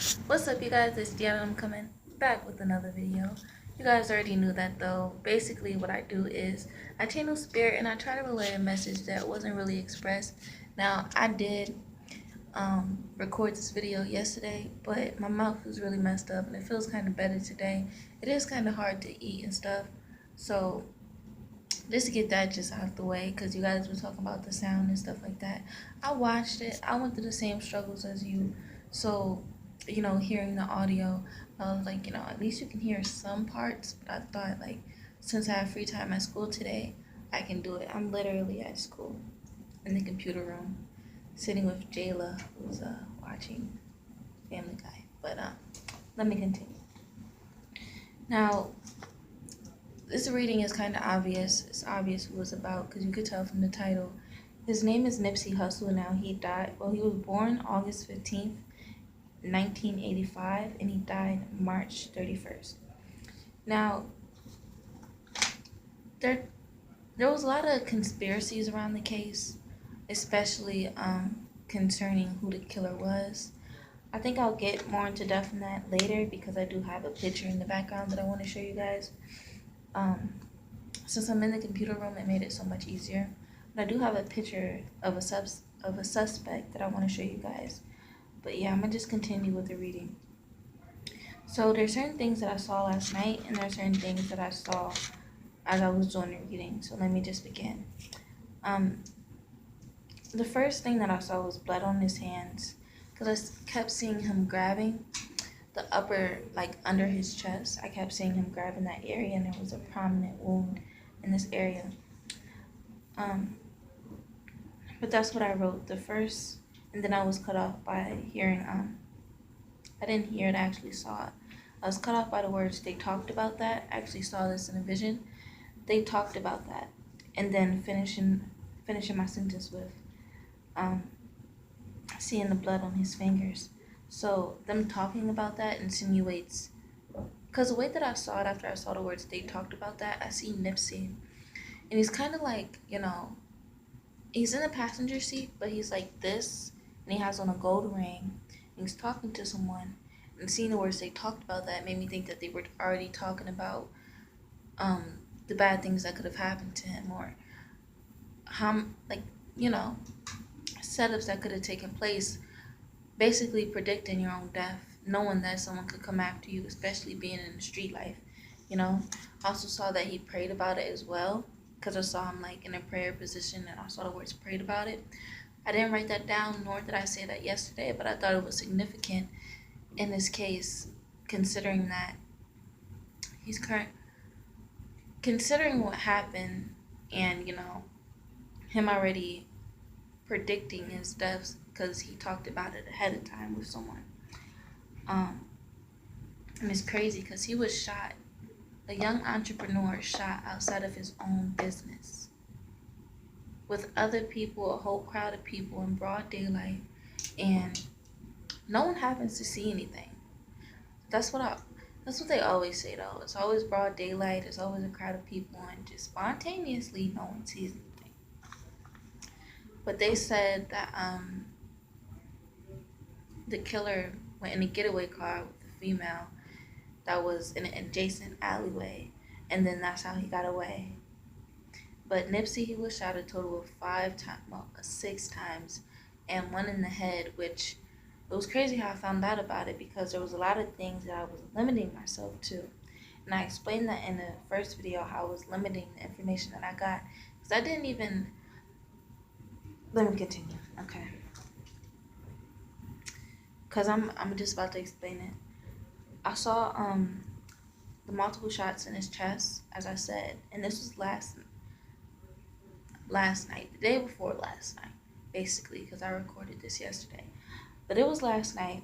What's up, you guys? It's Deanna. I'm coming back with another video. You guys already knew that though. Basically, what I do is I channel spirit and I try to relay a message that wasn't really expressed. Now, I did record this video yesterday, but my mouth was really messed up and it feels kind of better today. It is kind of hard to eat and stuff, so just to get that just out the way, because you guys were talking about the sound and stuff like that. I watched it. I went through the same struggles as you. So, hearing the audio, I was like, at least you can hear some parts. But I thought, like, since I have free time at school today, I can do it. I'm literally at school in the computer room, sitting with Jayla, who's watching Family Guy. But let me continue. Now, this reading is kind of obvious. It's obvious who it's about because you could tell from the title. His name is Nipsey Hussle. Now, he died, he was born August 15th, 1985, and he died March 31st. Now, there was a lot of conspiracies around the case, especially concerning who the killer was. I think I'll get more into depth in that later because I do have a picture in the background that I want to show you guys. Since I'm in the computer room, it made it so much easier. But I do have a picture of a suspect that I want to show you guys. But yeah, I'm gonna just continue with the reading. So there's certain things that I saw last night, and there's certain things that I saw as I was doing the reading. So let me just begin. The first thing that I saw was blood on his hands, because I kept seeing him grabbing the upper, like under his chest. I kept seeing him grabbing that area, and there was a prominent wound in this area. But that's what I wrote the first, and then I was cut off by hearing I didn't hear it, I actually saw it. I was cut off by the words "they talked about that." I actually saw this in a vision. They talked about that, and then finishing my sentence with seeing the blood on his fingers. So them talking about that insinuates, because the way that I saw it after I saw the words "they talked about that," I see Nipsey, and he's kind of like, he's in the passenger seat, but he's like this, and he has on a gold ring, and he's talking to someone, and seeing the words "they talked about that" made me think that they were already talking about the bad things that could have happened to him, or how, like, setups that could have taken place, basically predicting your own death, knowing that someone could come after you, especially being in the street life. I also saw that he prayed about it as well, because I saw him like in a prayer position, and I saw the words "prayed about it." I didn't write that down, nor did I say that yesterday, but I thought it was significant in this case, considering that considering what happened, and him already predicting his deaths because he talked about it ahead of time with someone. And it's crazy because he was shot, a young entrepreneur shot outside of his own business with other people, a whole crowd of people in broad daylight, and no one happens to see anything. That's what they always say though. It's always broad daylight, it's always a crowd of people, and just spontaneously no one sees anything. But they said that the killer went in a getaway car with a female that was in an adjacent alleyway, and then that's how he got away. But Nipsey, he was shot a total of 6 times, and one in the head, which it was crazy how I found out about it, because there was a lot of things that I was limiting myself to. And I explained that in the first video, how I was limiting the information that I got, because I didn't even, let me continue, okay? Because I'm just about to explain it. I saw the multiple shots in his chest, as I said, and this was last night, the day before last night, basically, because I recorded this yesterday. But it was last night,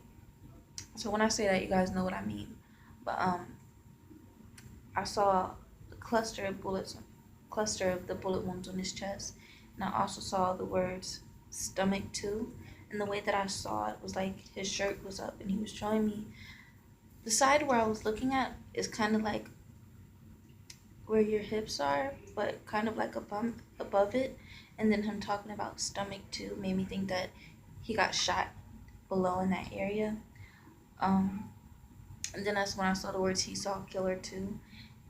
so when I say that, you guys know what I mean. But I saw the cluster of the bullet wounds on his chest, and I also saw the words "stomach too." And the way that I saw it was like his shirt was up, and he was showing me the side where I was looking at is kind of like where your hips are, but kind of like a bump above it. And then him talking about "stomach too" made me think that he got shot below in that area. And then that's when I saw the words he saw killer too.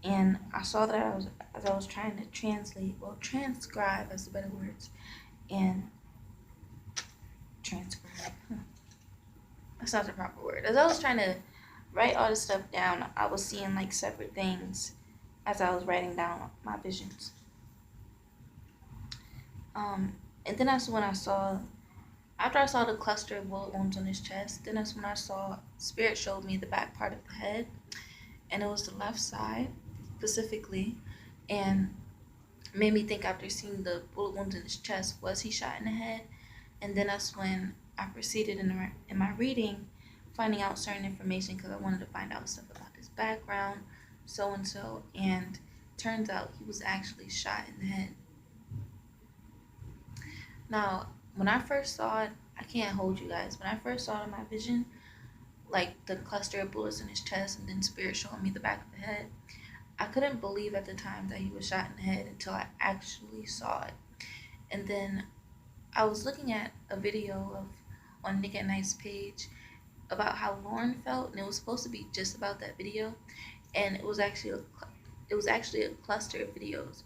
And I saw that as I was trying to transcribe as the better words, and transcribe. That's not the proper word. As I was trying to write all this stuff down, I was seeing like separate things as I was writing down my visions. And then that's when I saw, after I saw the cluster of bullet wounds on his chest, then that's when I saw Spirit showed me the back part of the head, and it was the left side specifically, and made me think after seeing the bullet wounds in his chest, was he shot in the head? And then that's when I proceeded in my reading, finding out certain information because I wanted to find out stuff about his background, so and so, and turns out he was actually shot in the head. Now, when I first saw it, I can't hold you guys. When I first saw it in my vision, like the cluster of bullets in his chest, and then Spirit showing me the back of the head, I couldn't believe at the time that he was shot in the head until I actually saw it. And then I was looking at a video on Nick at Night's page about how Lauren felt, and it was supposed to be just about that video, and it was actually a cluster of videos.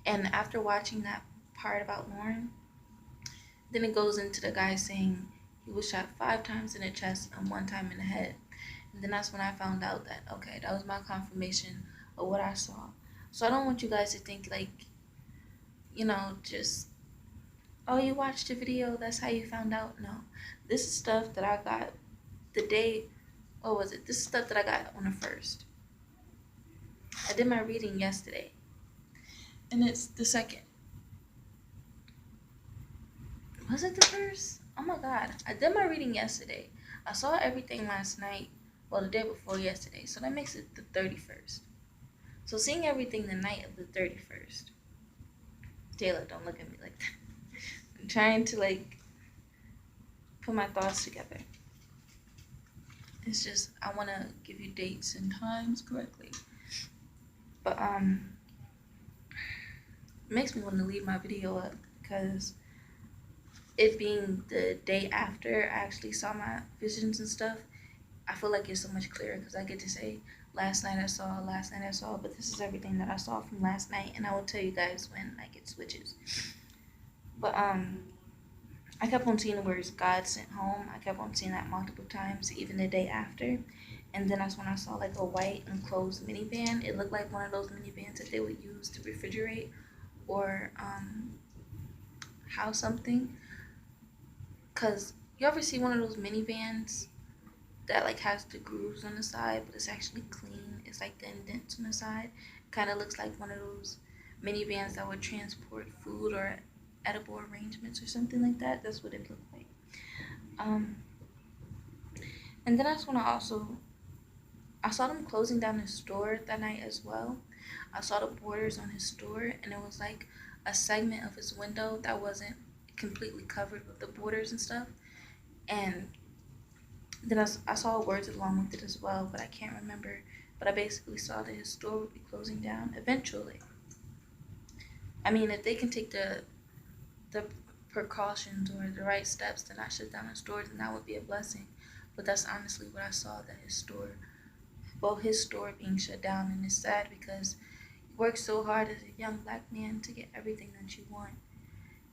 And after watching that part about Lauren, then it goes into the guy saying he was shot 5 times in the chest and 1 time in the head. And then that's when I found out that, okay, that was my confirmation of what I saw. So I don't want you guys to think like, just, oh, you watched the video, that's how you found out. No, this is stuff that I got the day, this is stuff that I got on the 1st. I did my reading yesterday, and it's the 2nd. Was it the 1st? Oh my god, I did my reading yesterday. I saw everything last night, the day before yesterday, so that makes it the 31st. So seeing everything the night of the 31st. Taylor, don't look at me like that. I'm trying to put my thoughts together. It's just, I want to give you dates and times correctly. But it makes me want to leave my video up because it being the day after I actually saw my visions and stuff, I feel like it's so much clearer because I get to say last night I saw, but this is everything that I saw from last night, and I will tell you guys when it switches. But I kept on seeing the words God sent home. I kept on seeing that multiple times, even the day after. And then that's when I saw a white enclosed minivan. It looked like one of those minivans that they would use to refrigerate or house something. Cause you ever see one of those minivans that has the grooves on the side, but it's actually clean. It's the indents on the side. Kind of looks like one of those minivans that would transport food or edible arrangements or something like that. That's what it looked like. And then that's when I saw them closing down his store that night as well. I saw the borders on his store, and it was a segment of his window that wasn't completely covered with the borders and stuff. And then I saw words along with it as well, but I can't remember. But I basically saw that his store would be closing down eventually. I mean, if they can take the precautions or the right steps to not shut down his store, then that would be a blessing. But that's honestly what I saw, that his store being shut down. And it's sad because you work so hard as a young black man to get everything that you want,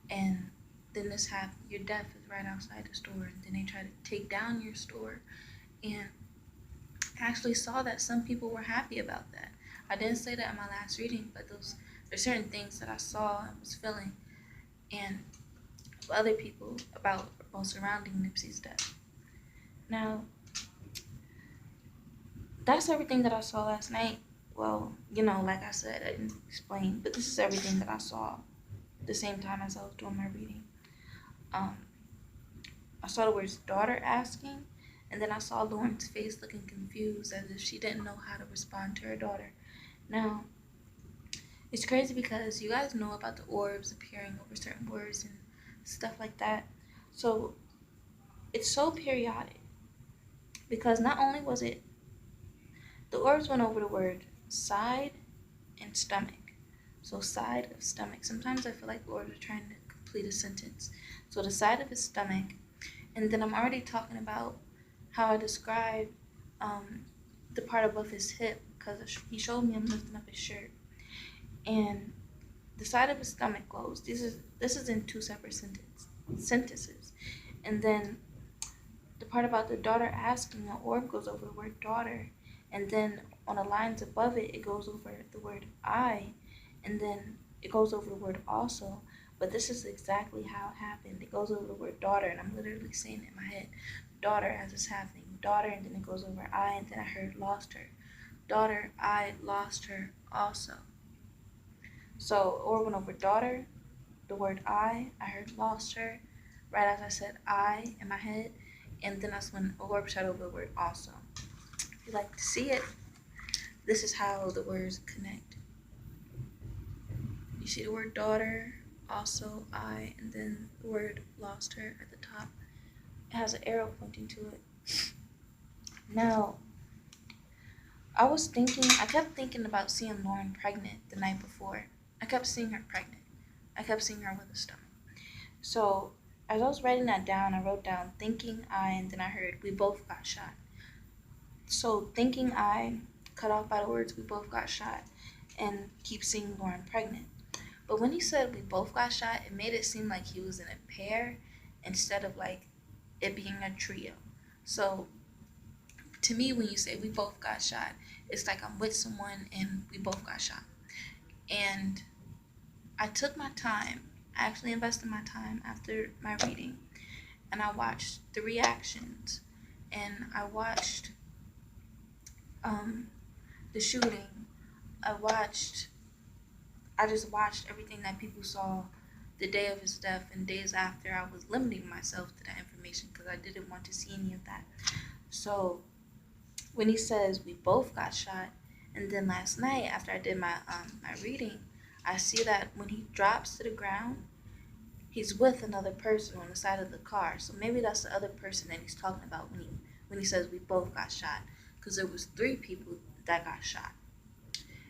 and then this happened. Your death is right outside the store, and then they try to take down your store. And I actually saw that some people were happy about that. I didn't say that in my last reading, but there's certain things that I saw and was feeling, and other people about surrounding Nipsey's death. Now, that's everything that I saw last night. Well, like I said, I didn't explain, but this is everything that I saw at the same time as I was doing my reading. I saw the words daughter asking, and then I saw Lauren's face looking confused as if she didn't know how to respond to her daughter. Now, it's crazy because you guys know about the orbs appearing over certain words and stuff like that. So it's so periodic because not only was it, the orbs went over the word side and stomach. So side of stomach. Sometimes I feel like the orbs are trying to complete a sentence. So the side of his stomach, and then I'm already talking about how I described the part above his hip, because he showed me him lifting up his shirt, and the side of his stomach goes. This is in two separate sentences, and then the part about the daughter asking, the orb goes over the word daughter, and then on the lines above it, it goes over the word I, and then it goes over the word also. But this is exactly how it happened. It goes over the word daughter, and I'm literally saying it in my head. Daughter, as it's happening. Daughter, and then it goes over I, and then I heard lost her. Daughter, I lost her also. So orb went over daughter, the word I heard lost her, right as I said I in my head, and then that's when orb shot over the word also. If you like to see it, this is how the words connect. You see the word daughter, also I, and then the word lost her at the top. It has an arrow pointing to it. Now, I kept thinking about seeing Lauren pregnant the night before. I kept seeing her pregnant. I kept seeing her with a stomach. So as I was writing that down, I wrote down thinking I, and then I heard we both got shot. So thinking I, cut off by the words we both got shot, and keep seeing Lauren pregnant. But when he said we both got shot, it made it seem like he was in a pair instead of like it being a trio. So to me, when you say we both got shot, it's like I'm with someone and we both got shot. And I took my time. I actually invested my time after my reading, and I watched the reactions, and I watched the shooting. I just watched everything that people saw the day of his death and days after. I was limiting myself to that information because I didn't want to see any of that. So when he says we both got shot, and then last night after I did my reading, I see that when he drops to the ground, he's with another person on the side of the car. So maybe that's the other person that he's talking about when he says we both got shot, because there was 3 people that got shot.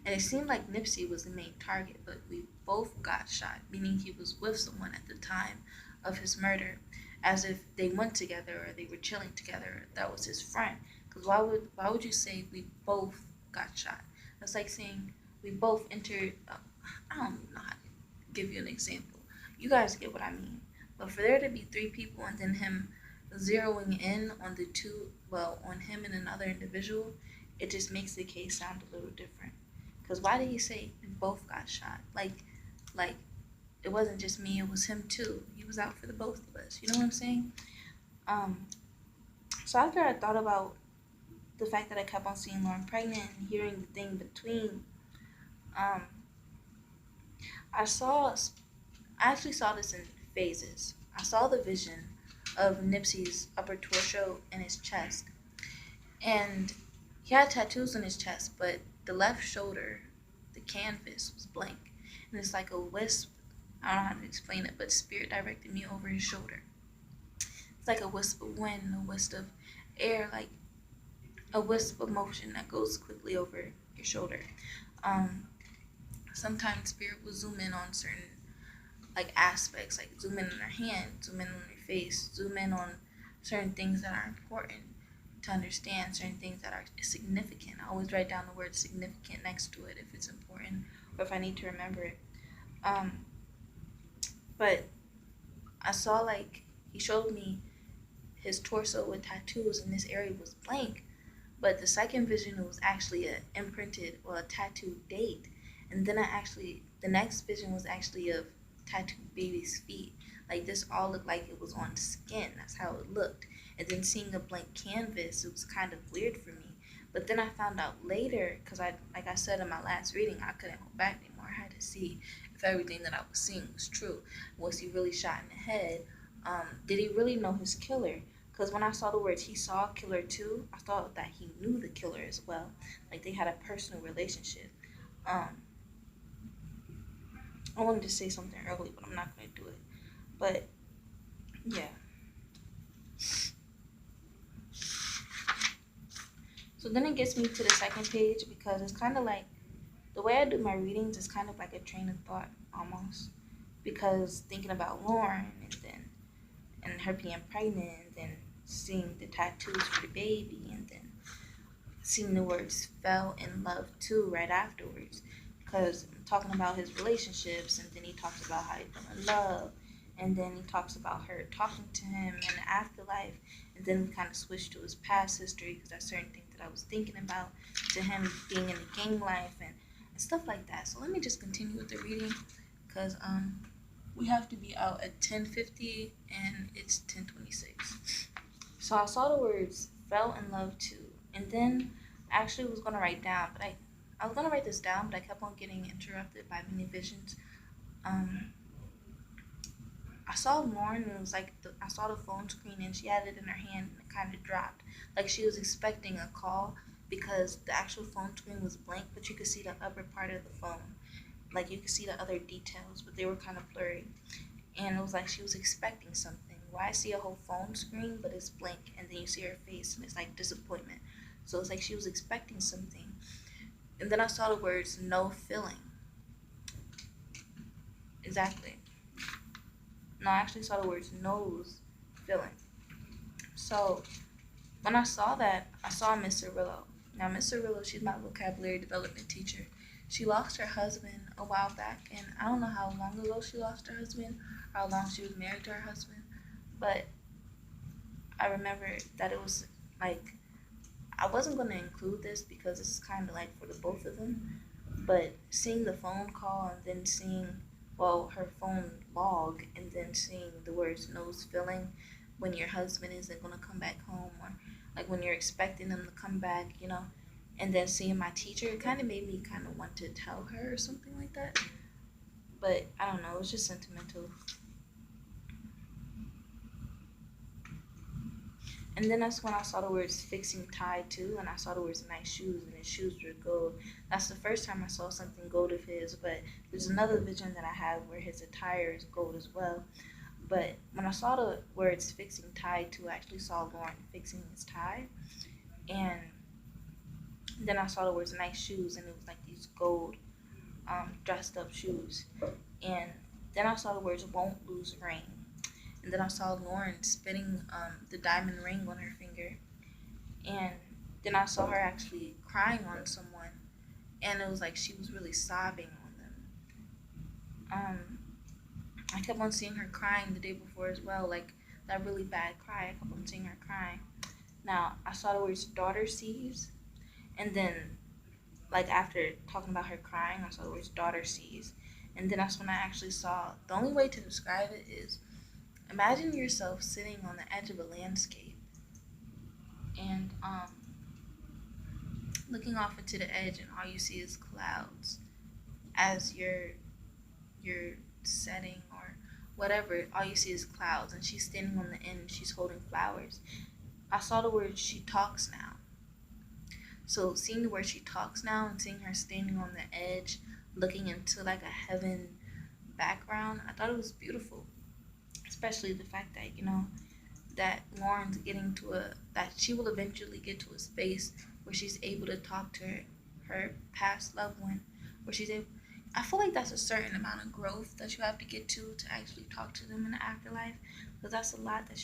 And it seemed like Nipsey was the main target, but we both got shot, meaning he was with someone at the time of his murder, as if they went together or they were chilling together. That was his friend. Because why would you say we both got shot? That's like saying we both entered. I don't even know how to give you an example. You guys get what I mean. But for there to be 3 people and then him zeroing in on on him and another individual, it just makes the case sound a little different. Because why did he say we both got shot? Like it wasn't just me, it was him too. He was out for the both of us. You know what I'm saying? So after I thought about the fact that I kept on seeing Lauren pregnant and hearing the thing between, I actually saw this in phases. I saw the vision of Nipsey's upper torso and his chest, and he had tattoos on his chest, but the left shoulder, the canvas, was blank. And it's like a wisp. I don't know how to explain it, but spirit directed me over his shoulder. It's like a wisp of wind, a wisp of air, like a wisp of motion that goes quickly over your shoulder. Sometimes spirit will zoom in on certain aspects, like zoom in on their hand, zoom in on their face, zoom in on certain things that are important to understand, certain things that are significant. I always write down the word significant next to it if it's important or if I need to remember it. But I saw he showed me his torso with tattoos and this area was blank. But the second vision was actually a tattooed date. And then the next vision was actually of tattooed baby's feet. Like this all looked like it was on skin. That's how it looked. And then seeing a blank canvas, it was kind of weird for me. But then I found out later, because like I said in my last reading, I couldn't go back anymore. I had to see if everything that I was seeing was true. Was he really shot in the head? Did he really know his killer? Because when I saw the words he saw killer too, I thought that he knew the killer as well. Like they had a personal relationship. I wanted to say something early, but I'm not going to do it. But yeah. So then it gets me to the second page, because it's kind of like the way I do my readings is kind of like a train of thought almost. Because thinking about Lauren and her being pregnant and then seeing the tattoos for the baby, and then seeing the words fell in love too right afterwards. Because talking about his relationships, and then he talks about how he fell in love, and then he talks about her talking to him in the afterlife, and then we kind of switched to his past history because that's certain things that I was thinking about, to him being in the gang life and stuff like that. So let me just continue with the reading because we have to be out at 10:50 and it's 10:26. So I saw the words fell in love too, and then I actually was gonna write down, but I was gonna write this down, but I kept on getting interrupted by many visions. Um, I saw Lauren, and it was like I saw the phone screen, and she had it in her hand, and it kind of dropped, like she was expecting a call because the actual phone screen was blank, but you could see the upper part of the phone, like you could see the other details, but they were kind of blurry, and it was like she was expecting something. Why I see a whole phone screen, but it's blank, and then you see her face, and it's like disappointment. So it's like she was expecting something. And then I saw the words no feeling. Exactly. No, I actually saw the words nose feeling. So when I saw that, I saw Miss Cirillo. Now, Miss Cirillo, she's my vocabulary development teacher. She lost her husband a while back, and I don't know how long ago she lost her husband, or how long she was married to her husband, but I remember that it was like, I wasn't going to include this because it's kind of like for the both of them, but seeing the phone call and then seeing, well, her phone log, and then seeing the words nose filling when your husband isn't going to come back home, or like when you're expecting them to come back, and then seeing my teacher, it kind of made me kind of want to tell her or something like that. But I don't know, it was just sentimental. And then that's when I saw the words fixing tie too, and I saw the words nice shoes, and his shoes were gold. That's the first time I saw something gold of his, but there's another vision that I have where his attire is gold as well. But when I saw the words fixing tie too, I actually saw Lauren fixing his tie, and then I saw the words nice shoes, and it was like these gold dressed up shoes. And then I saw the words won't lose rain. And then I saw Lauren spinning the diamond ring on her finger. And then I saw her actually crying on someone. And it was like she was really sobbing on them. I kept on seeing her crying the day before as well, like that really bad cry. I kept on seeing her crying. Now, I saw the words daughter sees. And then, like after talking about her crying, I saw the words daughter sees. And then that's when I actually saw, the only way to describe it is, imagine yourself sitting on the edge of a landscape and looking off into the edge, and all you see is clouds as you're setting or whatever. All you see is clouds, and she's standing on the end. She's holding flowers. I saw the word she talks now. So seeing the word she talks now and seeing her standing on the edge, looking into like a heaven background, I thought it was beautiful. Especially the fact that that Lauren's getting to that she will eventually get to a space where she's able to talk to her past loved one, where she's able. I feel like that's a certain amount of growth that you have to get to actually talk to them in the afterlife, because that's a lot that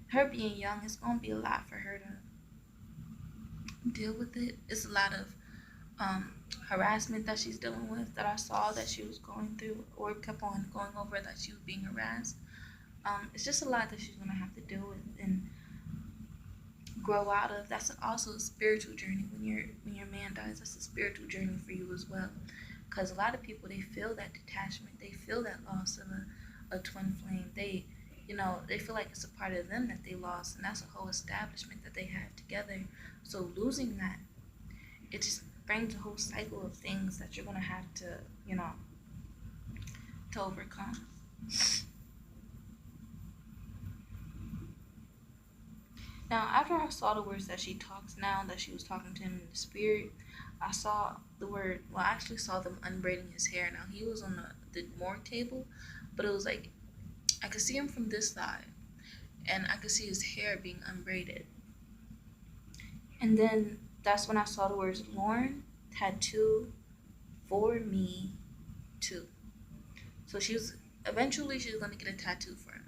her being young, it's gonna be a lot for her to deal with it. It's a lot of harassment that she's dealing with, that I saw that she was going through, or kept on going over that she was being harassed. It's just a lot that she's gonna have to deal with and grow out of. That's also a spiritual journey. When your man dies, that's a spiritual journey for you as well. Because a lot of people, they feel that detachment, they feel that loss of a twin flame. They feel like it's a part of them that they lost, and that's a whole establishment that they have together. So losing that, it just brings a whole cycle of things that you're gonna have to overcome. Now, after I saw the words that she talks now, that she was talking to him in the spirit, I saw I actually saw them unbraiding his hair. Now, he was on the morgue table, but it was like, I could see him from this side, and I could see his hair being unbraided. And then that's when I saw the words Lauren, tattoo, for me, too. So eventually she's going to get a tattoo for him.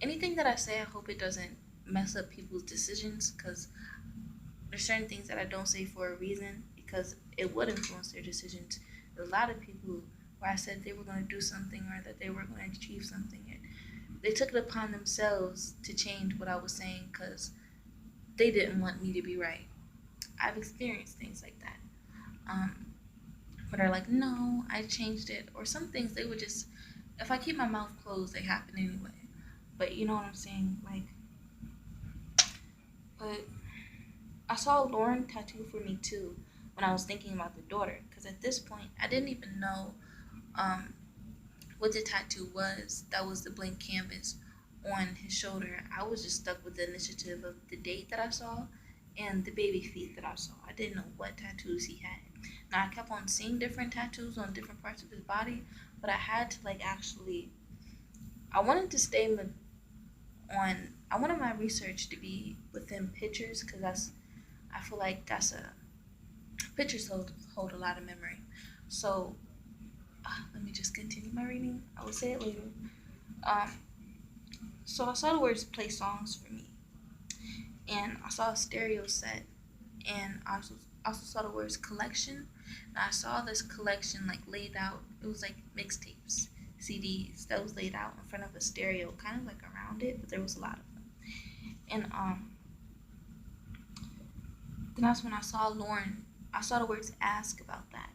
Anything that I say, I hope it doesn't mess up people's decisions, because there's certain things that I don't say for a reason because it would influence their decisions. There's a lot of people where I said they were going to do something or that they were going to achieve something, and they took it upon themselves to change what I was saying because they didn't want me to be right. I've experienced things like that. But are like, no, I changed it. Or some things they would just, if I keep my mouth closed, they happen anyway. But you know what I'm saying? Like, but I saw Lauren tattoo for me too when I was thinking about the daughter. Because at this point, I didn't even know um, what the tattoo was. That was the blank canvas on his shoulder. I was just stuck with the initiative of the date that I saw and the baby feet that I saw. I didn't know what tattoos he had. Now I kept on seeing different tattoos on different parts of his body, but I had to like actually. I wanted to stay on. I wanted my research to be within pictures because I feel like that's a pictures hold a lot of memory. So let me just continue my reading. I will say it later. Um, so I saw the words "play songs for me," and I saw a stereo set, and I also saw the words "collection." And I saw this collection like laid out. It was like mixtapes, CDs that was laid out in front of a stereo, kind of like around it, but there was a lot of them. And then that's when I saw Lauren. I saw the words "ask" about that,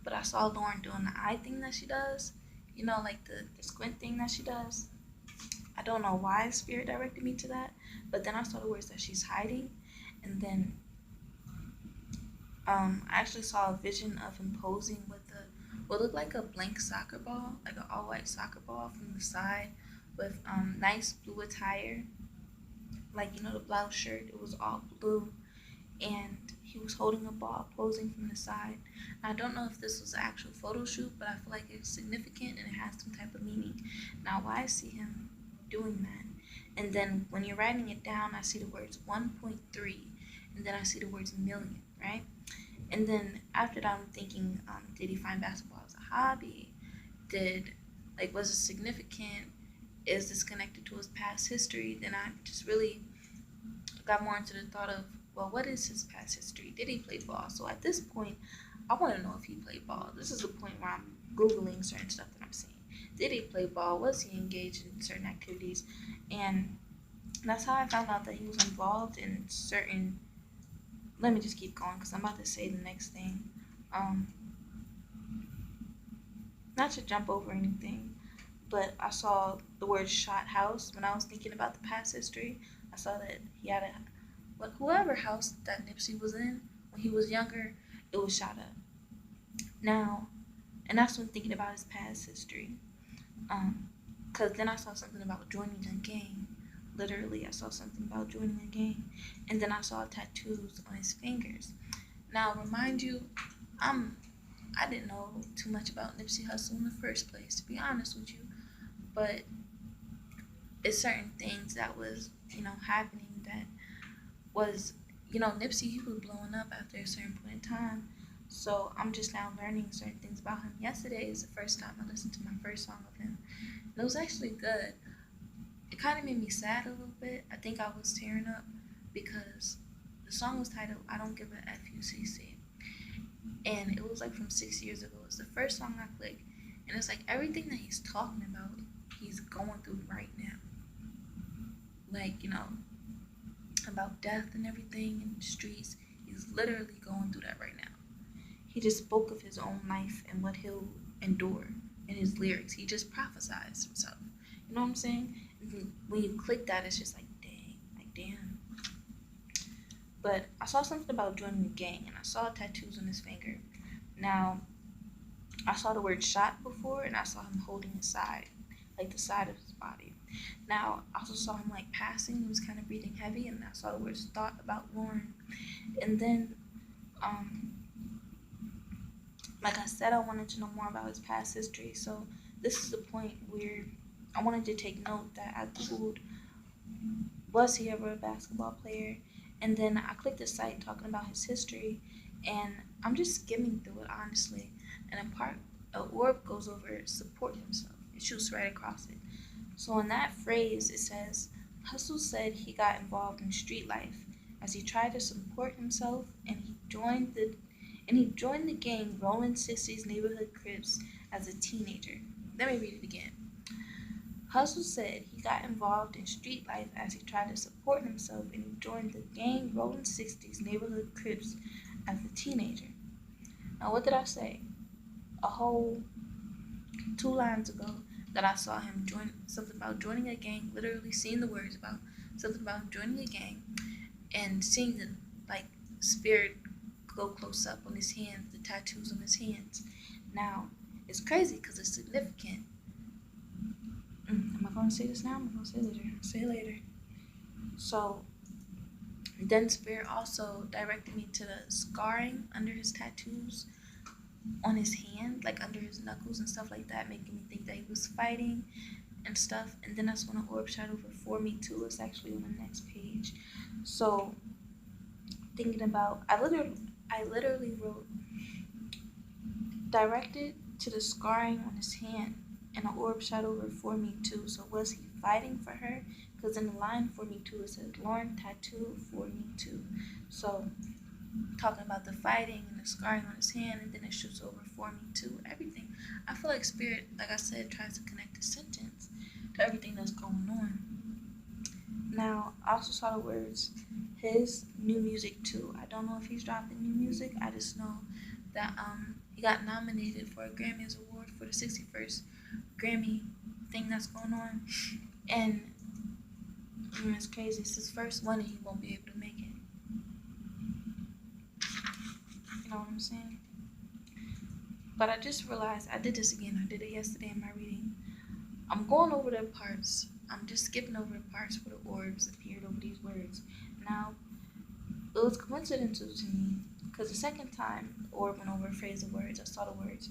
but I saw Lauren doing the eye thing that she does. You know, like the squint thing that she does. I don't know why Spirit directed me to that, but then I saw the words that she's hiding, and then I actually saw a vision of him posing with what looked like a blank soccer ball, like an all-white soccer ball from the side, with nice blue attire, like you know the blouse shirt. It was all blue, and he was holding a ball, posing from the side. Now, I don't know if this was an actual photo shoot, but I feel like it's significant and it has some type of meaning. Now, why I see him doing that, and then when you're writing it down, I see the words 1.3, and then I see the words million, right? And then after that, I'm thinking, did he find basketball as a hobby? Was it significant? Is this connected to his past history? Then I just really got more into the thought of, well, what is his past history? Did he play ball? So at this point, I want to know if he played ball. This is the point where I'm Googling certain stuff that I'm seeing. Did he play ball? Was he engaged in certain activities? And that's how I found out that he was involved in certain. Let me just keep going because I'm about to say the next thing. Not to jump over anything, but I saw the word "shot house" when I was thinking about the past history. I saw that he had whoever house that Nipsey was in when he was younger, it was shot up. Now, and that's when thinking about his past history. Because then I saw something about joining a gang. Literally, I saw something about joining a gang. And then I saw tattoos on his fingers. Now, remind you, I didn't know too much about Nipsey Hussle in the first place, to be honest with you. But it's certain things that was, happening that was, Nipsey, he was blowing up after a certain point in time. So I'm just now learning certain things about him. Yesterday is the first time I listened to my first song of him. And it was actually good. It kind of made me sad a little bit. I think I was tearing up because the song was titled "I Don't Give a FUCC." And it was like from 6 years ago. It's the first song I clicked. And it's like everything that he's talking about, he's going through right now. Like, about death and everything in the streets. He's literally going through that right now. He just spoke of his own life and what he'll endure in his lyrics. He just prophesies himself. You know what I'm saying? When you click that, it's just like, dang, like, damn. But I saw something about joining the gang, and I saw tattoos on his finger. Now, I saw the word "shot" before, and I saw him holding his side, like the side of his body. Now, I also saw him like passing. He was kind of breathing heavy, and I saw the words "thought" about Lauren. And then, like I said, I wanted to know more about his past history. So this is the point where I wanted to take note that I Googled, was he ever a basketball player? And then I clicked the site talking about his history, and I'm just skimming through it, honestly. And a orb goes over support himself. It shoots right across it. So in that phrase, it says, Hussle said he got involved in street life as he tried to support himself, and he joined the gang Rolling 60s Neighborhood Crips as a teenager. Let me read it again. Hussle said he got involved in street life as he tried to support himself, and he joined the gang Rolling 60s Neighborhood Crips as a teenager. Now, what did I say? A whole 2 lines ago that I saw him join something about joining a gang, literally seeing the words about something about joining a gang and seeing the spirit go close up on his hands, the tattoos on his hands. Now, it's crazy because it's significant. Am I going to say this now? I'm going to say it later. I'll say it later. So, then Spirit also directed me to the scarring under his tattoos on his hand, like under his knuckles and stuff like that, making me think that he was fighting and stuff. And then that's when an orb shadow before me too. It's actually on the next page. So thinking about, I literally wrote directed to the scarring on his hand and an orb shadow before me too. So was he fighting for her? Because in the line for me too, it says Lauren tattoo for me too. So talking about the fighting and the scarring on his hand, and then it shoots over for me too. Everything. I feel like Spirit, like I said, tries to connect the sentence to everything that's going on. Now, I also saw the words his new music too. I don't know if he's dropping new music. I just know that he got nominated for a Grammys award for the 61st Grammy thing that's going on, and it's crazy. It's his first one, and he won't be able to make it. You know what I'm saying? But I just realized I did this again. I did it yesterday in my reading. I'm going over the parts. I'm just skipping over the parts where the orbs appeared over these words. Now, it was coincidental to me because the second time the orb went over a phrase of words, I saw the words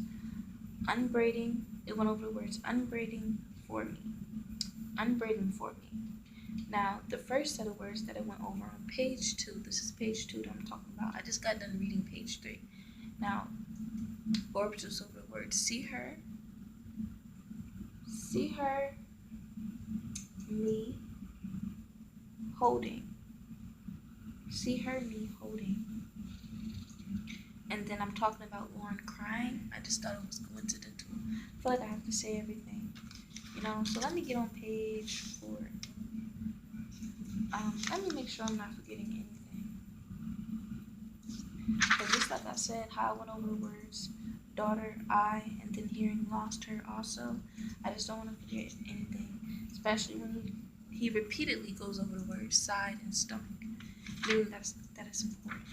unbraiding. It went over the words unbraiding for me. Unbraiding for me. Now, the first set of words that it went over on page 2, this is page 2 that I'm talking about. I just got done reading page 3. Now, orbs just over the word see her, me, holding. See her, me, holding. And then I'm talking about Lauren crying. I just thought it was coincidental. I feel like I have to say everything, you know? So let me get on page 4. Let me make sure I'm not forgetting anything. But just like I said, how I went over the words daughter, I, and then hearing lost her also, I just don't want to forget anything. Especially when he repeatedly goes over the words side and stomach. Meaning that is important.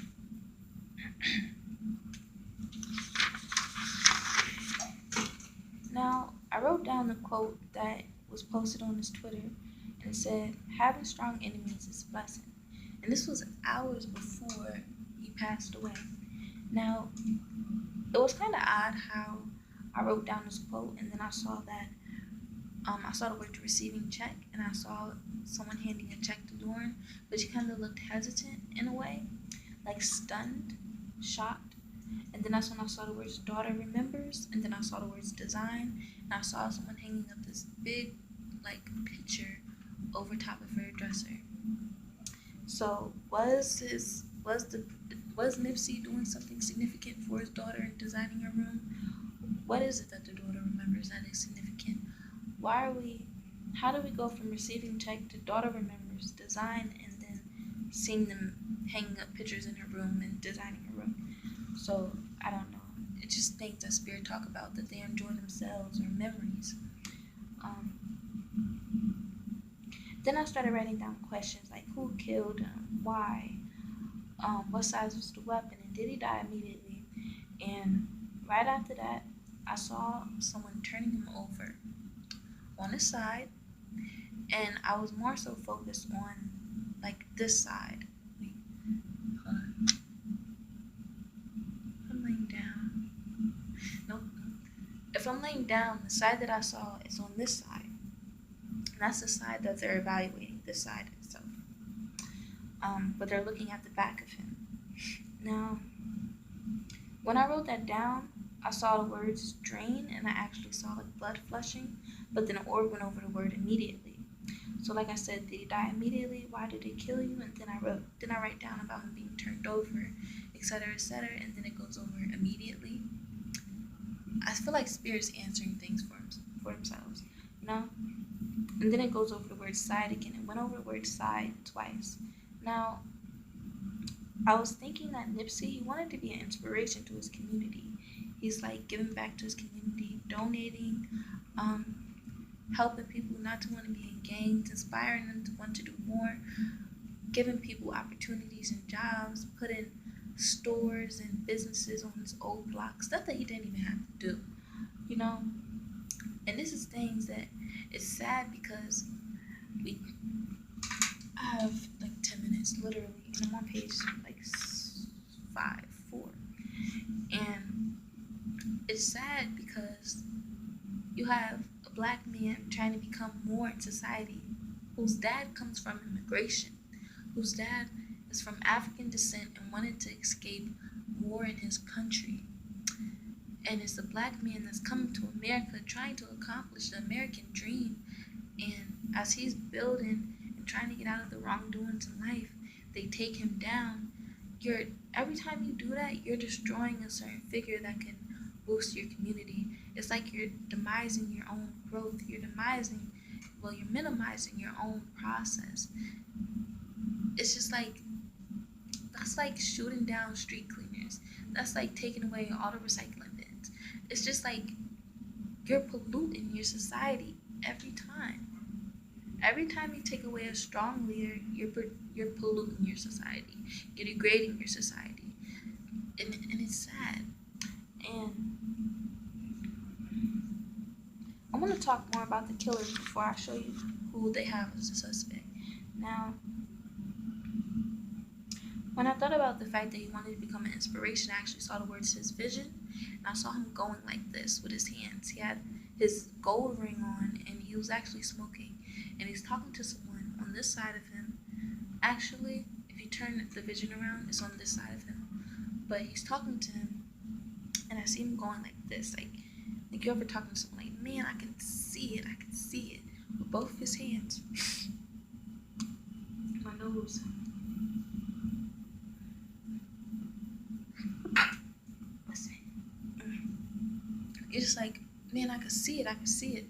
Now, I wrote down the quote that was posted on his Twitter, and it said, having strong enemies is a blessing. And this was hours before he passed away. Now, it was kind of odd how I wrote down this quote, and then I saw that, I saw the word receiving check, and I saw someone handing a check to Lauren, but she kind of looked hesitant in a way, like stunned, shocked. And then that's when I saw the words daughter remembers, and then I saw the words design, and I saw someone hanging up this big, picture over top of her dresser. So was Nipsey doing something significant for his daughter in designing her room? What is it that the daughter remembers that is significant? How do we go from receiving check to daughter remembers, design, and then seeing them hanging up pictures in her room and designing her room? So, I don't know. It just things that Spirit talk about, that they enjoy themselves or memories. Then I started writing down questions like who killed him, why, what size was the weapon, and did he die immediately? And right after that, I saw someone turning him over on his side, and I was more so focused on this side. Wait, hold on. If I'm laying down, nope. If I'm laying down, the side that I saw is on this side. And that's the side that they're evaluating, this side itself. But they're looking at the back of him. Now, when I wrote that down, I saw the words drain, and I actually saw blood flushing, but then an orb went over the word immediately. So like I said, did he die immediately? Why did they kill you? And then I write down about him being turned over, etc., etc., and then it goes over immediately. I feel like Spirit's answering things for themselves, you know? And then it goes over the word side again. It went over the word side twice. Now, I was thinking that Nipsey, he wanted to be an inspiration to his community. He's like giving back to his community, donating, helping people not to want to be in gangs, inspiring them to want to do more, giving people opportunities and jobs, putting stores and businesses on his old block, stuff that he didn't even have to do, you know? And this is things that it's sad because I have like 10 minutes literally, and I'm on page like 4. And it's sad because you have a black man trying to become more in society, whose dad comes from immigration, whose dad is from African descent and wanted to escape war in his country. And it's a black man that's coming to America trying to accomplish the American dream. And as he's building and trying to get out of the wrongdoings in life, they take him down. Every time you do that, you're destroying a certain figure that can boost your community. It's like you're demising your own growth. You're minimizing your own process. It's just like, that's like shooting down street cleaners. That's like taking away all the recycling bins. It's just like you're polluting your society every time. Every time you take away a strong leader, you're polluting your society. You're degrading your society. And it's sad. And I want to talk more about the killers before I show you who they have as a suspect. Now, when I thought about the fact that he wanted to become an inspiration, I actually saw the words his vision, and I saw him going like this with his hands. He had his gold ring on, and he was actually smoking, and he's talking to someone on this side of him. Actually, if you turn the vision around, it's on this side of him, but he's talking to him, and I see him going like this, like you ever talking to someone like, man, I can see it, with both of his hands. My nose. You're just like, man, I can see it.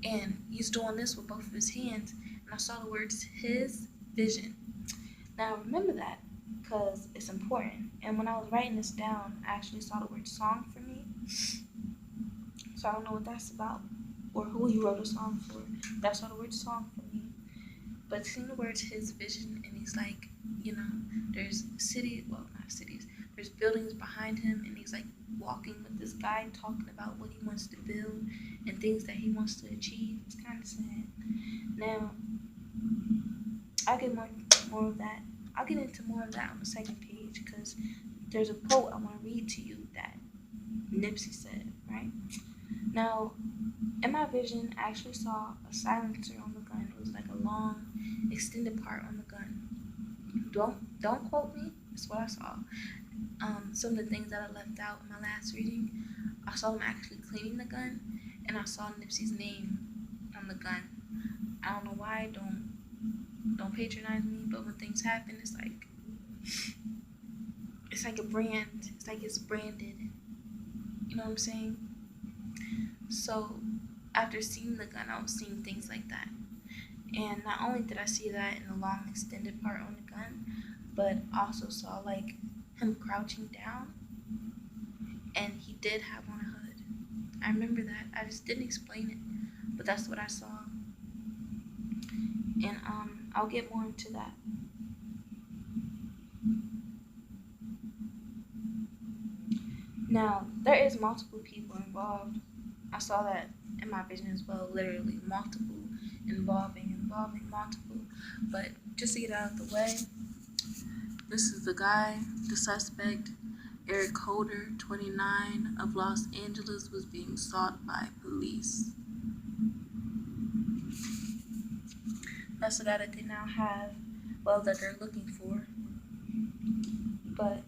And he's doing this with both of his hands. And I saw the words, his vision. Now, remember that because it's important. And when I was writing this down, I actually saw the word song for me. So I don't know what that's about or who he wrote a song for. But I saw the word song for me. But seeing the words, his vision, and he's like, there's there's buildings behind him, and he's like walking with this guy talking about what he wants to build and things that he wants to achieve. It's kind of sad. Now, I'll get more of that. I'll get into more of that on the second page because there's a quote I want to read to you that Nipsey said, right? Now, in my vision, I actually saw a silencer on the gun. It was like a long, extended part on the gun. Don't quote me. That's what I saw. Some of the things that I left out in my last reading, I saw him actually cleaning the gun, and I saw Nipsey's name on the gun. I don't know why. Don't patronize me, but when things happen, it's like a brand. It's like it's branded. You know what I'm saying? So after seeing the gun, I was seeing things like that. And not only did I see that in the long extended part on the gun, but also saw like him crouching down, and he did have on a hood. I remember that. I just didn't explain it, but that's what I saw. And I'll get more into that. Now, there is multiple people involved. I saw that in my vision as well, literally multiple, involving multiple. But just to get out of the way, this is the guy, the suspect, Eric Holder, 29, of Los Angeles, was being sought by police. That's the guy that they now have, that they're looking for. But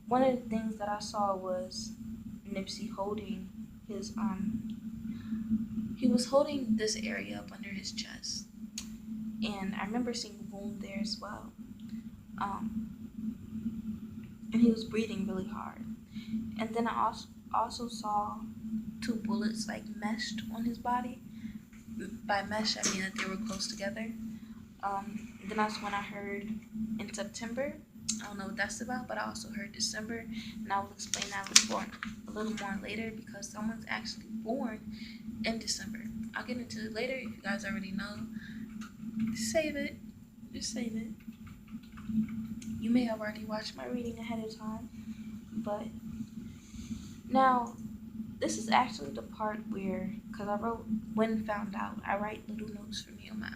one of the things that I saw was Nipsey holding his he was holding this area up under his chest, and I remember seeing a wound there as well. Um, and he was breathing really hard. And then I also saw two bullets like meshed on his body. By mesh, I mean that they were close together. Then that's when I heard in September. I don't know what that's about, but I also heard December, and I will explain that a little more later because someone's actually born in December. I'll get into it later if you guys already know. Save it. Just save it. You may have already watched my reading ahead of time, but now this is actually the part where, because I wrote when found out, I write little notes for me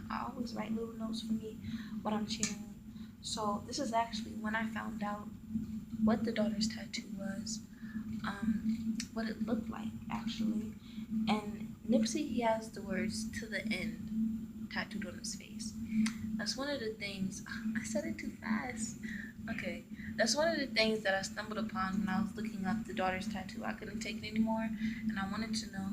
I always write little notes for me when I'm channeling. So this is actually when I found out what the daughter's tattoo was, what it looked like actually. And Nipsey, he has the words "to the end" tattooed on his face. That's one of the things. I said it too fast. Okay, that's one of the things that I stumbled upon when I was looking up the daughter's tattoo. I couldn't take it anymore, and I wanted to know,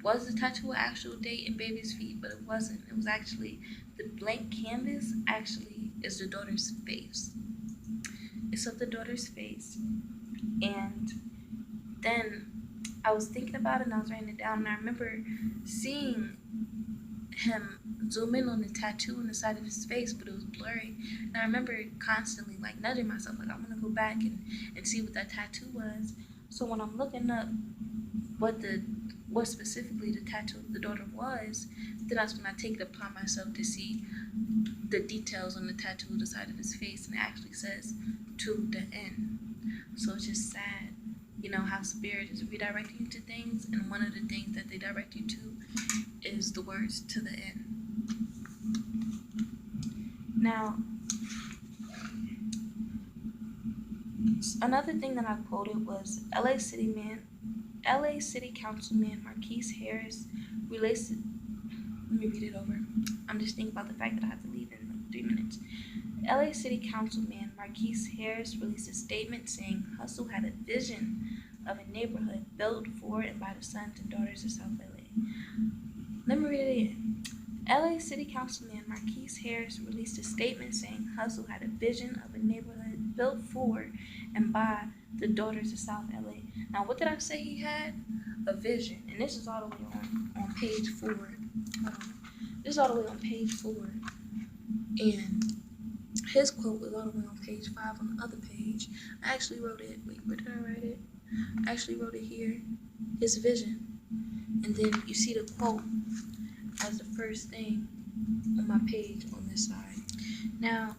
was the tattoo an actual date in baby's feet? But it wasn't. It was actually the blank canvas. Actually, is the daughter's face. It's of the daughter's face, and then I was thinking about it and I was writing it down, and I remember seeing him zoom in on the tattoo on the side of his face, but it was blurry. And I remember constantly like nudging myself, like I'm gonna go back and see what that tattoo was. So when I'm looking up what specifically the tattoo of the daughter was, then that's when I take it upon myself to see the details on the tattoo on the side of his face, and it actually says "to the end." So it's just sad, how spirit is redirecting you to things, and one of the things that they direct you to is the words "to the end." Now, another thing that I quoted was LA City Councilman Marquise Harris relates. Let me read it over. I'm just thinking about the fact that I have to leave in like 3 minutes. LA City Councilman Marquise Harris released a statement saying Hussle had a vision of a neighborhood built for and by the sons and daughters of South LA. Let me read it again. LA City Councilman Marquise Harris released a statement saying Hussle had a vision of a neighborhood built for and by the daughters of South LA. Now, what did I say he had? A vision. And this is all the way on page 4. This is all the way on page 4. And his quote was all the way on page 5 on the other page. I actually wrote it. Wait, where did I write it? I actually wrote it here. His vision. And then you see the quote as the first thing on my page on this side. Now,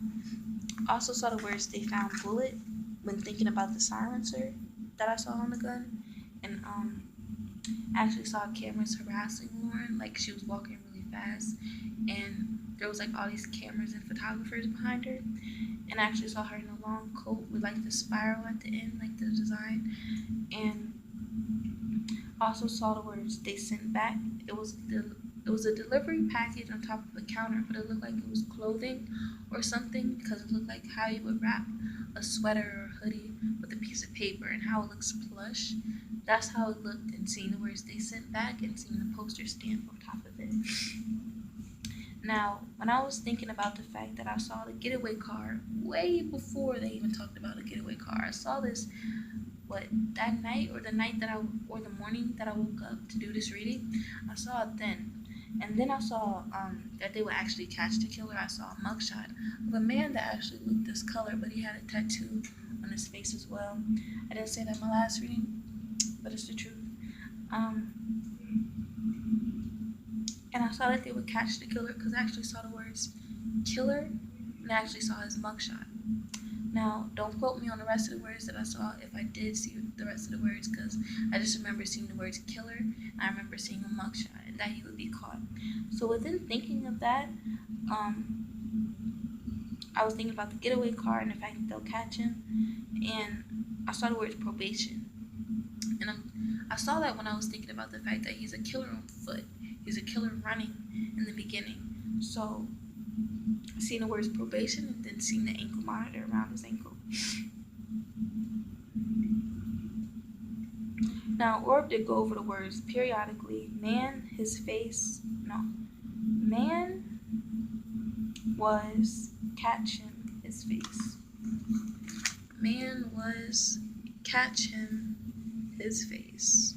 I also saw the words "they found bullet" when thinking about the silencer that I saw on the gun. And I actually saw cameras harassing Lauren, like she was walking really fast. And there was like all these cameras and photographers behind her. And I actually saw her in a long coat with like the spiral at the end, like the design. And also saw the words "they sent back." It was a delivery package on top of the counter, but it looked like it was clothing or something because it looked like how you would wrap a sweater or a hoodie with a piece of paper and how it looks plush. That's how it looked, and seeing the words "they sent back" and seeing the poster stamp on top of it. Now, when I was thinking about the fact that I saw the getaway car way before they even talked about a getaway car, I saw this that night or the morning that I woke up to do this reading. I saw it then. And then I saw that they would actually catch the killer. I saw a mugshot of a man that actually looked this color, but he had a tattoo on his face as well. I didn't say that in my last reading, but it's the truth. And I saw that they would catch the killer because I actually saw the words "killer" and I actually saw his mugshot. Now, don't quote me on the rest of the words that I saw if I did see the rest of the words, because I just remember seeing the words "killer" and I remember seeing a mugshot and that he would be caught. So within thinking of that, I was thinking about the getaway car and the fact that they'll catch him, and I saw the words "probation." And I saw that when I was thinking about the fact that he's a killer on foot. He's a killer running in the beginning. So seeing the words "probation" and then seeing the ankle monitor around his ankle. Now, Orb did go over the words periodically. Man was catching his face. Man was catching his face.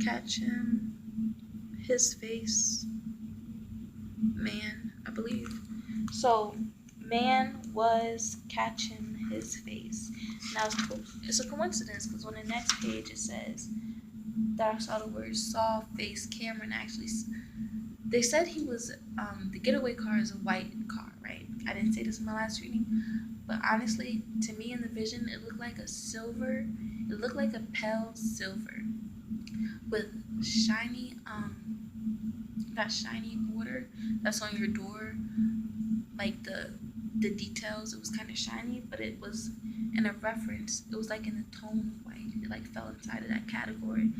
Catching his face. Man, I believe. So, man was catching his face. Now, it's a coincidence because on the next page it says that I saw the word saw face Cameron. Actually, they said he was, the getaway car is a white car, right? I didn't say this in my last reading, but honestly, to me in the vision, it looked like a pale silver with shiny, that shiny border that's on your door, like the details. It was kind of shiny, but it was in a reference. It was like in the tone of white. It like fell inside of that category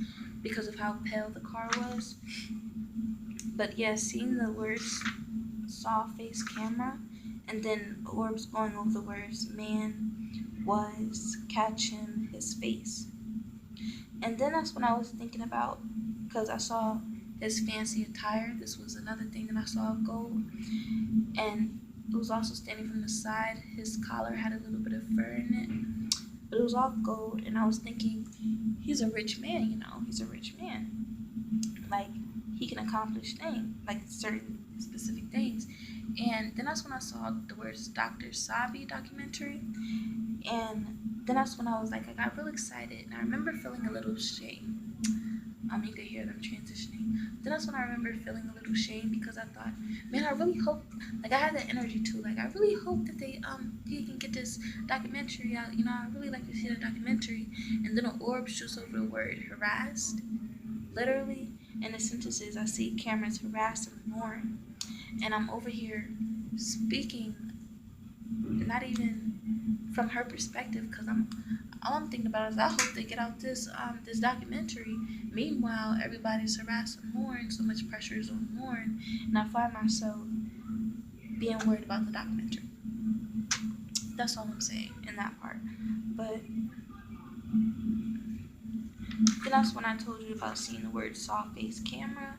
because of how pale the car was. But yeah, seeing the words saw face camera, and then Orbs going over the words man was catching his face. And then that's when I was thinking about, because I saw his fancy attire. This was another thing that I saw of gold. And it was also standing from the side. His collar had a little bit of fur in it, but it was all gold. And I was thinking, he's a rich man, he's a rich man. Like, he can accomplish things, like certain specific things. And then that's when I saw the words Dr. Sabi documentary. And then that's when I was like, I got real excited. And I remember feeling a little shame. You could hear them transitioning. Then that's when I remember feeling a little shame because I thought, man, I really hope, like I had that energy too. Like I really hope that he can get this documentary out. I really like to see the documentary. And then an orb shoots over the word harassed. Literally, in the sentences, I see Cameron's harassing Lauren, and I'm over here speaking, not even from her perspective, because all I'm thinking about is I hope they get out this documentary. Meanwhile, everybody's harassing Lauren, so much pressure is on Lauren, and I find myself being worried about the documentary. That's all I'm saying in that part. But then that's when I told you about seeing the word saw face camera,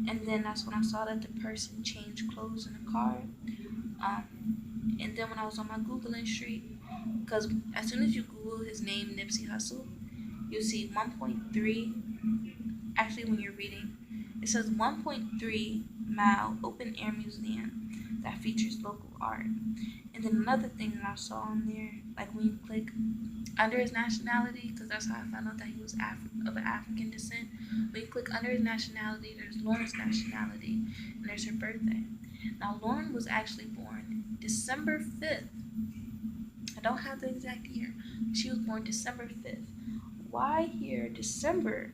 and then that's when I saw that the person changed clothes in the car. And then when I was on my Googling streak, because as soon as you Google his name, Nipsey Hussle, you'll see 1.3, actually when you're reading, it says 1.3 mile open air museum that features local art. And then another thing that I saw on there, like when you click under his nationality, because that's how I found out that he was of African descent. When you click under his nationality, there's Lauren's nationality, and there's her birthday. Now, Lauren was actually born December 5th. I don't have the exact year. She was born December 5th. Why here December?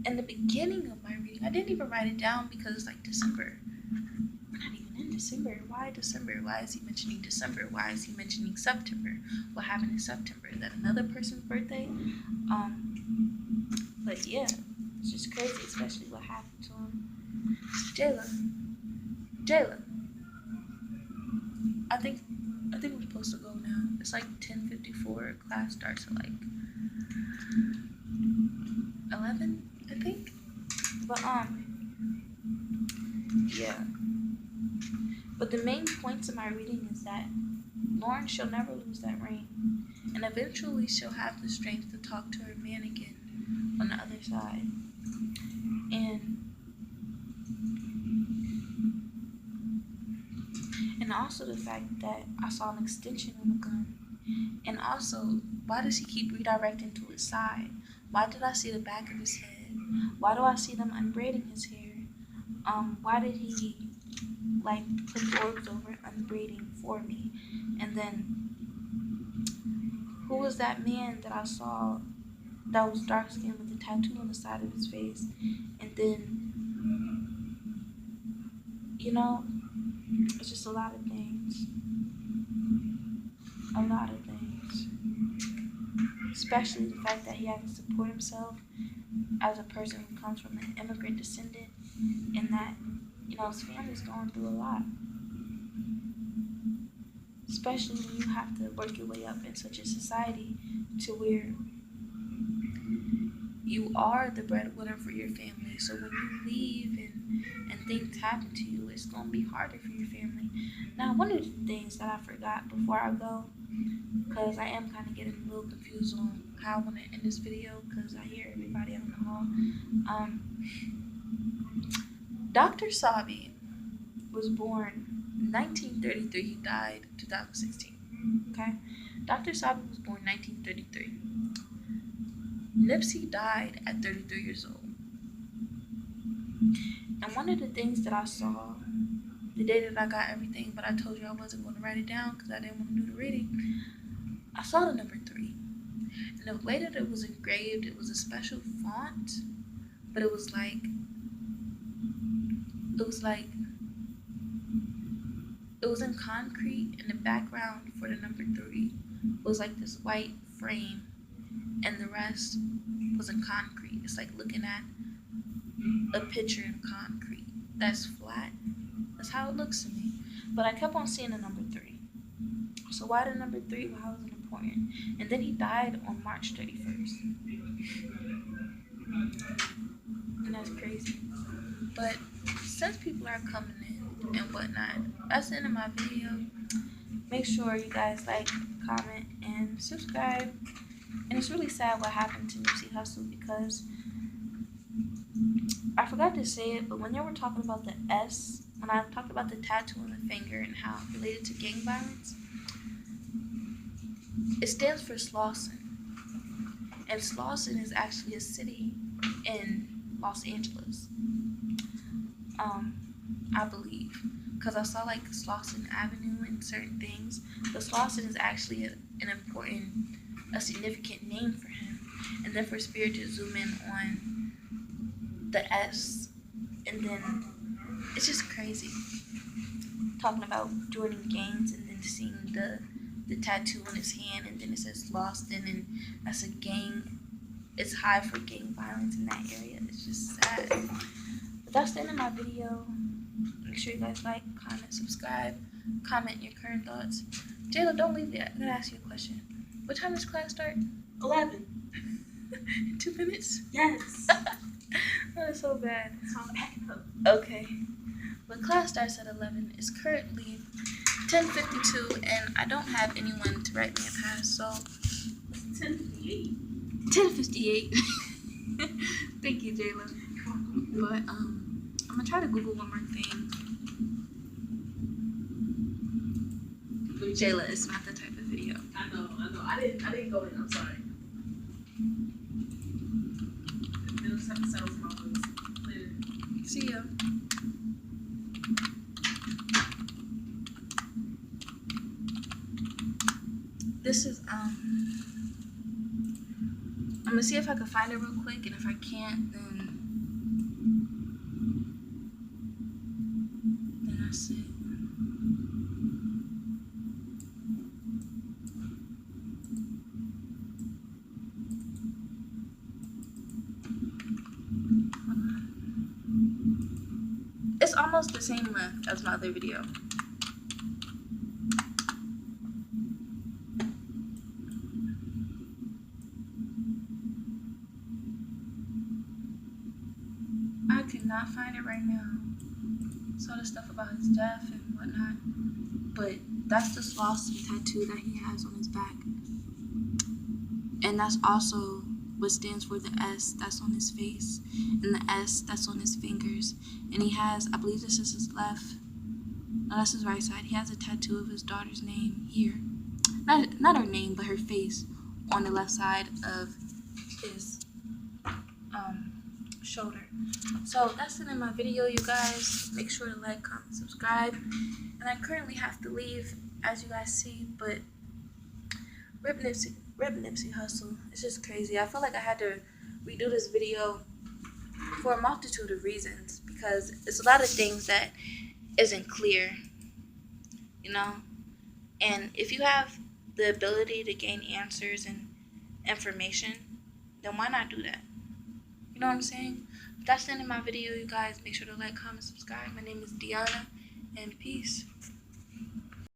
In the beginning of my reading, I didn't even write it down because it's like December. We're not even in December. Why December? Why is he mentioning December? Why is he mentioning September? What happened in September? Is that another person's birthday? But yeah, it's just crazy, especially what happened to him. Jayla, I think we're supposed to go now. It's like 10:54. Class starts at like 11, I think. But yeah. But the main point of my reading is that Lauren, she'll never lose that ring, and eventually she'll have the strength to talk to her man again on the other side. And also the fact that I saw an extension on the gun. And also, why does he keep redirecting to his side? Why did I see the back of his head? Why do I see them unbraiding his hair? Why did he put orbs over it, unbraiding for me? And then, who was that man that I saw that was dark skinned with a tattoo on the side of his face? And then, it's just a lot of things. A lot of things. Especially the fact that he had to support himself as a person who comes from an immigrant descendant, and that, his family's going through a lot. Especially when you have to work your way up in such a society to where you are the breadwinner for your family. So when you leave and things happen to you, it's gonna be harder for your family. Now, one of the things that I forgot before I go, because I am kind of getting a little confused on how I want to end this video, because I hear everybody on the hall. Dr. Sabi was born 1933. He died 2016. Okay, Dr. Sabi was born 1933. Nipsey died at 33 years old. And one of the things that I saw the day that I got everything, but I told you I wasn't going to write it down because I didn't want to do the reading, I saw the number 3. And the way that it was engraved, it was a special font, but it was like it was in concrete, and the background for the number 3 was like this white frame, and the rest was in concrete. It's like looking at a picture in concrete that's flat. That's how it looks to me. But I kept on seeing the number 3. So why the number 3? Well, how was it important? And then he died on March 31st. And that's crazy. But since people are coming in and whatnot, that's the end of my video. Make sure you guys like, comment, and subscribe. And it's really sad what happened to Nipsey Hussle, because I forgot to say it, but when they were talking about the S, when I talked about the tattoo on the finger and how it related to gang violence, it stands for Slauson. And Slauson is actually a city in Los Angeles, I believe, because I saw like Slauson Avenue and certain things. But Slauson is actually a significant name for him. And then for Spirit to zoom in on the S, and then it's just crazy talking about joining gangs and then seeing the tattoo on his hand, and then it says Slauson, and that's a gang. It's high for gang violence in that area. It's just sad. But that's the end of my video. Make sure you guys like, comment, subscribe, comment your current thoughts. Jayla, don't leave yet. I'm gonna ask you a question. What time does class start? 11. 2 minutes? Yes. That's so bad. So I'm packing up. Okay. But class starts at 11. It's currently 10:52, and I don't have anyone to write me a pass, so 10:58. 10:58. Thank you, Jayla. But I'm gonna try to Google one more thing. Jayla, it's not that type of video. I know. I didn't go in. I'm sorry. This episode was my voice. See ya. This is I'm gonna see if I can find it real quick, and if I can't, then that's it. It's almost the same length as my other video. I cannot find it right now. Saw the stuff about his death and whatnot, but that's the Slauson tattoo that he has on his back, and that's also what stands for the S that's on his face, and the S that's on his fingers. And he has, I believe this is his left, no, that's his right side. He has a tattoo of his daughter's name here, not her name, but her face on the left side of his shoulder. So that's it in my video, you guys. Make sure to like, comment, subscribe. And I currently have to leave, as you guys see, but rip Nipsey Hussle. It's just crazy. I feel like I had to redo this video for a multitude of reasons, because it's a lot of things that isn't clear, you know. And if you have the ability to gain answers and information, then why not do that? You know what I'm saying? But that's the end of my video, you guys. Make sure to like, comment, subscribe. My name is Deanna, and peace.